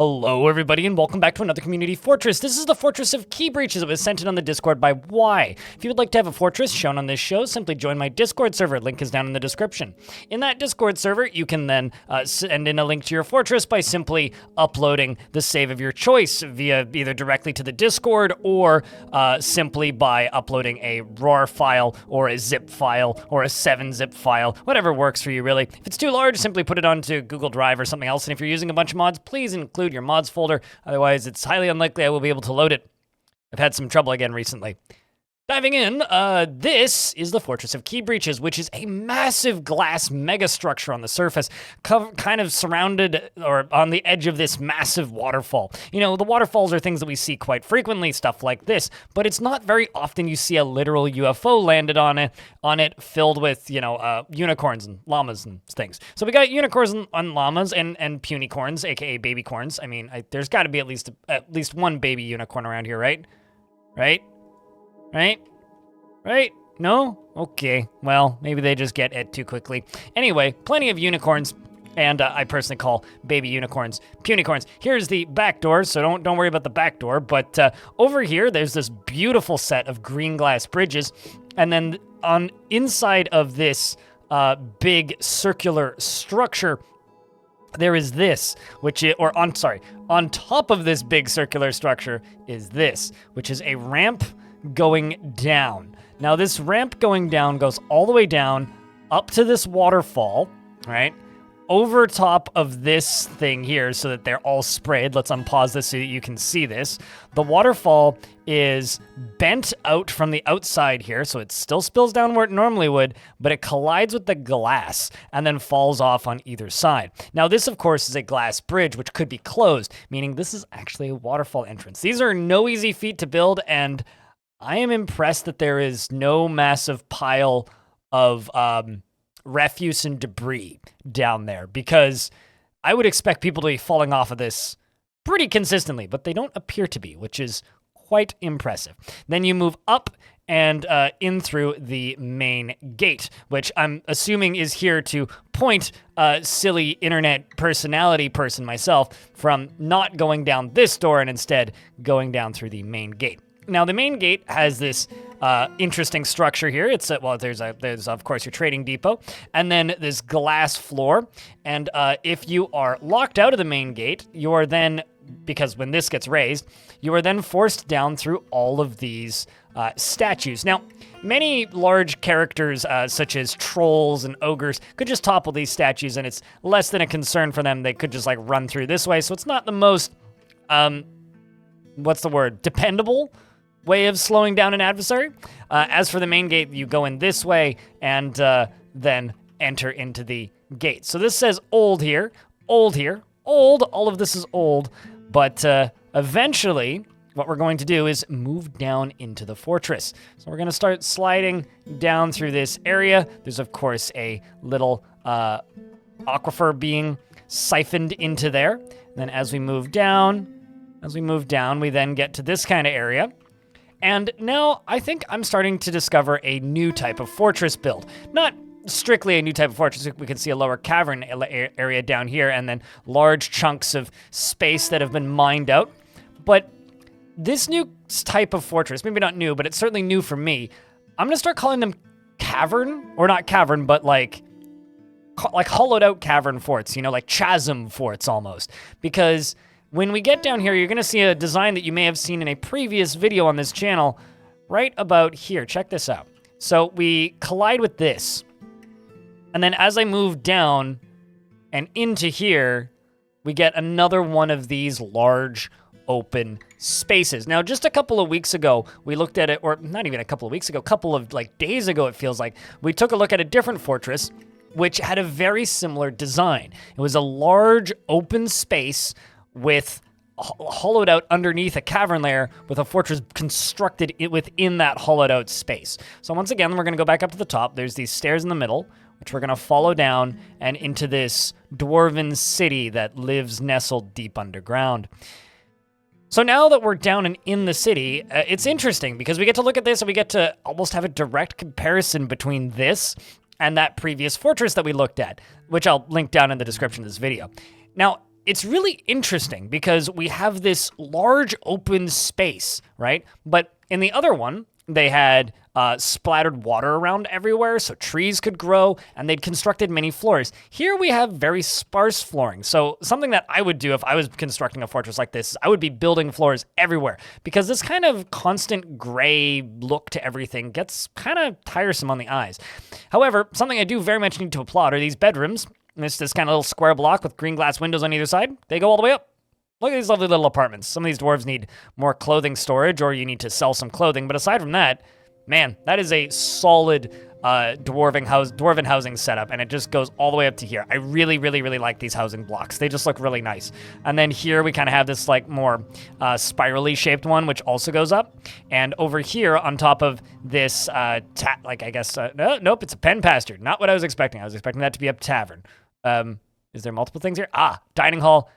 Hello everybody and welcome back to another community fortress. This is the Fortress of Keybreaches that was sent in on the Discord by Y. If you would like to have a fortress shown on this show, simply join my Discord server. Link is down in the description. In that Discord server, you can then send in a link to your fortress by simply uploading the save of your choice via either directly to the Discord or simply by uploading a RAR file or a zip file or a 7-zip file, whatever works for you really. If it's too large, simply put it onto Google Drive or something else, and if you're using a bunch of mods, please include your mods folder, otherwise it's highly unlikely I will be able to load it. I've had some trouble again recently. Diving in, this is the Fortress of Keybreaches, which is a massive glass megastructure on the surface, kind of surrounded or on the edge of this massive waterfall. You know, the waterfalls are things that we see quite frequently, stuff like this, but it's not very often you see a literal UFO landed on it filled with, you know, unicorns and llamas and things. So we got unicorns and llamas and punicorns, aka babycorns. I mean, there's got to be at least one baby unicorn around here, right? Right? No? Okay. Well, maybe they just get it too quickly. Anyway, plenty of unicorns, and I personally call baby unicorns punicorns. Here's the back door, so don't worry about the back door, but over here, there's this beautiful set of green glass bridges, and then on inside of this big circular structure, there is this, on top of this big circular structure is this, which is a ramp going down. Now this ramp going down goes all the way down up to this waterfall, right? Over top of this thing here so that they're all sprayed. Let's unpause this so that you can see this. The waterfall is bent out from the outside here, so it still spills down where it normally would, but it collides with the glass and then falls off on either side. Now this, of course, is a glass bridge, which could be closed, meaning this is actually a waterfall entrance. These are no easy feat to build, and I am impressed that there is no massive pile of refuse and debris down there, because I would expect people to be falling off of this pretty consistently, but they don't appear to be, which is quite impressive. Then you move up and in through the main gate, which I'm assuming is here to point silly internet personality person myself from not going down this door and instead going down through the main gate. Now, the main gate has this interesting structure here. It's there's of course your trading depot, and then this glass floor. And if you are locked out of the main gate, you are then, because when this gets raised, you are then forced down through all of these statues. Now, many large characters, such as trolls and ogres, could just topple these statues, and it's less than a concern for them. They could just like run through this way. So it's not the most, dependable way of slowing down an adversary. As for the main gate, you go in this way and then enter into the gate. So this says old here, old here, old. All of this is old, but eventually what we're going to do is move down into the fortress. So we're going to start sliding down through this area. There's, of course, a little aquifer being siphoned into there. Then as we move down, we then get to this kind of area. And now I think I'm starting to discover a new type of fortress build. Not strictly a new type of fortress. We can see a lower cavern area down here and then large chunks of space that have been mined out. But this new type of fortress, maybe not new, but it's certainly new for me. I'm gonna start calling them cavern, or not cavern, but like hollowed out cavern forts, you know, like chasm forts almost. Because when we get down here, you're gonna see a design that you may have seen in a previous video on this channel right about here. Check this out. So we collide with this. And then as I move down and into here, we get another one of these large open spaces. Now, just a couple of weeks ago, we looked at it, or not even a couple of weeks ago, a couple of days ago, it feels like, we took a look at a different fortress, which had a very similar design. It was a large open space with hollowed out underneath a cavern layer with a fortress constructed within that hollowed out space. So once again, we're going to go back up to the top. There's these stairs in the middle, which we're going to follow down and into this dwarven city that lives nestled deep underground. So now that we're down and in the city, it's interesting because we get to look at this and we get to almost have a direct comparison between this and that previous fortress that we looked at, which I'll link down in the description of this video. Now, it's really interesting because we have this large open space, right? But in the other one, they had splattered water around everywhere so trees could grow, and they'd constructed many floors. Here we have very sparse flooring. So something that I would do if I was constructing a fortress like this is I would be building floors everywhere, because this kind of constant gray look to everything gets kind of tiresome on the eyes. However, something I do very much need to applaud are these bedrooms. This kind of little square block with green glass windows on either side. They go all the way up. Look at these lovely little apartments. Some of these dwarves need more clothing storage, or you need to sell some clothing. But aside from that, man, that is a solid dwarven housing setup, and it just goes all the way up to here. I really, really, really like these housing blocks. They just look really nice. And then here we kind of have this like more spirally shaped one, which also goes up. And over here on top of this, nope, it's a pen pasture. Not what I was expecting. I was expecting that to be a tavern. Is there multiple things here? Dining hall.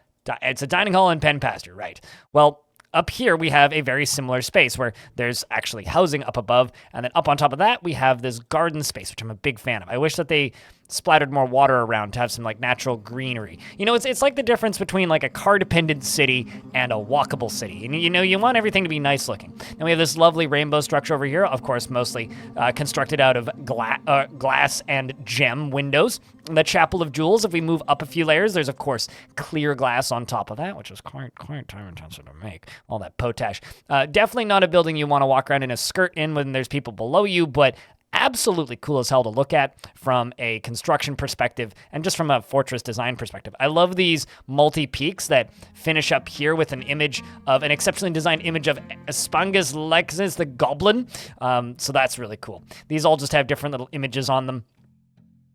It's a dining hall and pen pasture, right? Well, up here we have a very similar space where there's actually housing up above, and then up on top of that we have this garden space, which I'm a big fan of. I wish that they splattered more water around to have some like natural greenery. You know, it's like the difference between like a car-dependent city and a walkable city. And you know, you want everything to be nice looking. Then we have this lovely rainbow structure over here, of course, mostly constructed out of glass and gem windows. The Chapel of Jewels, if we move up a few layers, there's of course clear glass on top of that, which is quite time intensive to make. All that potash. Definitely not a building you want to walk around in a skirt in when there's people below you, but absolutely cool as hell to look at from a construction perspective and just from a fortress design perspective. I love these multi-peaks that finish up here with an image of an exceptionally designed image of Aspangus Lexus the Goblin. So that's really cool. These all just have different little images on them,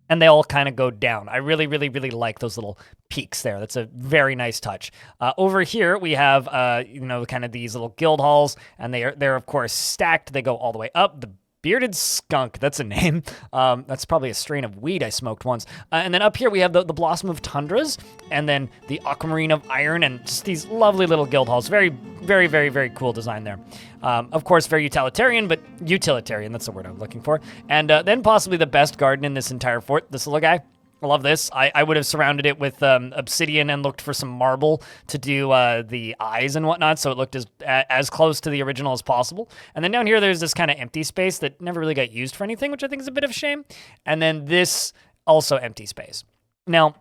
and they all kind of go down. I really, really, really like those little peaks there. That's a very nice touch. Over here, we have, kind of these little guild halls, and they're of course stacked. They go all the way up. The Bearded Skunk, that's a name. That's probably a strain of weed I smoked once. And then up here we have the Blossom of Tundras, and then the Aquamarine of Iron, and just these lovely little guild halls. Very, very, very, very cool design there. Of course, very utilitarian, but utilitarian, that's the word I'm looking for. And then possibly the best garden in this entire fort, this little guy. I love this. I would have surrounded it with obsidian and looked for some marble to do the eyes and whatnot, so it looked as close to the original as possible. And then down here, there's this kind of empty space that never really got used for anything, which I think is a bit of a shame. And then this also empty space. Now,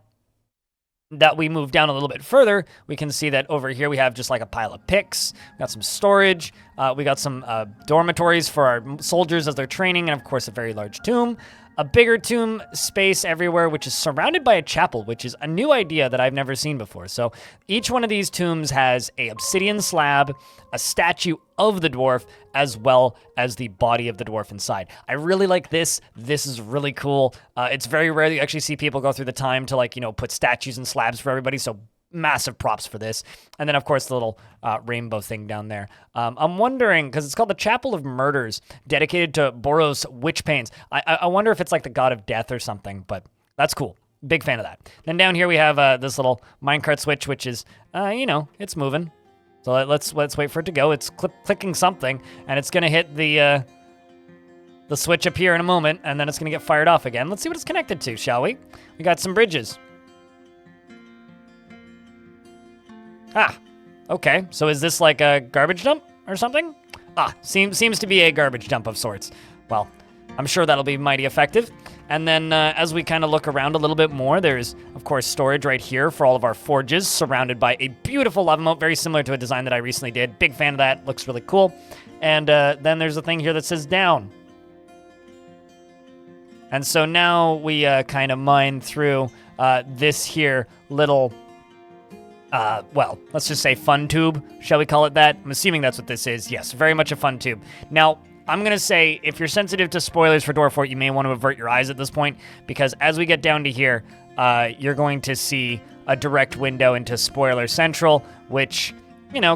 that we move down a little bit further, we can see that over here we have just like a pile of picks. We got some storage. We got some dormitories for our soldiers as they're training, and of course a very large tomb. A bigger tomb space everywhere, which is surrounded by a chapel, which is a new idea that I've never seen before. So each one of these tombs has a obsidian slab, a statue of the dwarf, as well as the body of the dwarf inside. I really like this. This is really cool. It's very rare that you actually see people go through the time to put statues and slabs for everybody. So massive props for this. And then, of course, the little rainbow thing down there. I'm wondering, because it's called the Chapel of Murders, dedicated to Boros Witchpanes. I wonder if it's like the god of death or something, but that's cool. Big fan of that. Then down here we have this little minecart switch, which is, it's moving. So let's wait for it to go. It's clicking something, and it's going to hit the switch up here in a moment, and then it's going to get fired off again. Let's see what it's connected to, shall we? We got some bridges. Okay. So is this like a garbage dump or something? Seems to be a garbage dump of sorts. Well, I'm sure that'll be mighty effective. And then as we kind of look around a little bit more, there's, of course, storage right here for all of our forges, surrounded by a beautiful lava moat, very similar to a design that I recently did. Big fan of that. Looks really cool. And then there's a thing here that says down. And so now we kind of mine through this here little... let's just say fun tube, shall we call it that? I'm assuming that's what this is. Yes, very much a fun tube. Now, I'm going to say, if you're sensitive to spoilers for Dwarf Fort, you may want to avert your eyes at this point, because as we get down to here, you're going to see a direct window into Spoiler Central, which,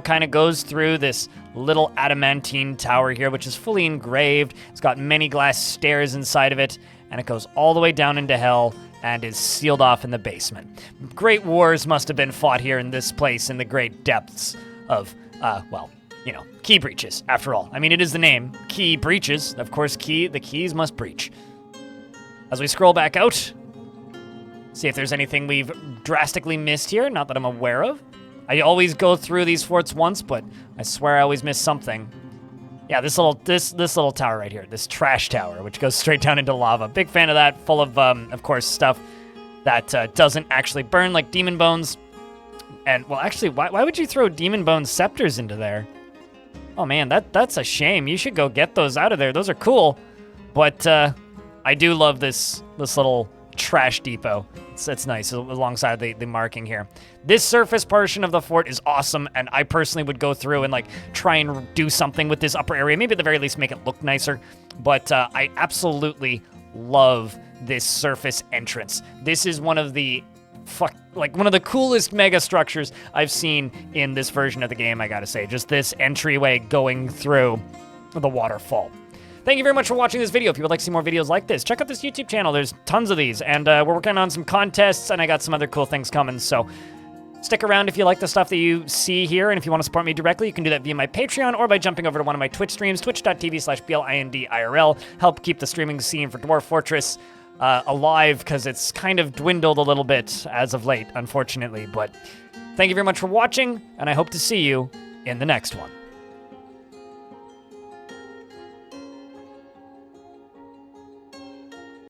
kind of goes through this little adamantine tower here, which is fully engraved. It's got many glass stairs inside of it, and it goes all the way down into hell, and is sealed off in the basement. Great wars must have been fought here in this place in the great depths of, Keybreaches, after all. I mean, it is the name, Keybreaches. Of course, the keys must breach. As we scroll back out, See if there's anything we've drastically missed here, not that I'm aware of. I always go through these forts once, but I swear I always miss something. Yeah, this little tower right here, this trash tower, which goes straight down into lava. Big fan of that, full of course, stuff that doesn't actually burn, like demon bones. And, well, actually, why would you throw demon bone scepters into there? Oh, man, that's a shame. You should go get those out of there. Those are cool. But I do love this little trash depot. It's nice alongside the marking here. This surface portion of the fort is awesome, and I personally would go through and like try and do something with this upper area. Maybe at the very least make it look nicer. But I absolutely love this surface entrance. This is one of the one of the coolest mega structures I've seen in this version of the game, I gotta say. Just this entryway going through the waterfall. Thank you very much for watching this video. If you would like to see more videos like this, check out this YouTube channel. There's tons of these, and we're working on some contests, and I got some other cool things coming, so stick around if you like the stuff that you see here, and if you want to support me directly, you can do that via my Patreon or by jumping over to one of my Twitch streams, twitch.tv/BLINDIRL. Help keep the streaming scene for Dwarf Fortress alive, because it's kind of dwindled a little bit as of late, unfortunately. But thank you very much for watching, and I hope to see you in the next one.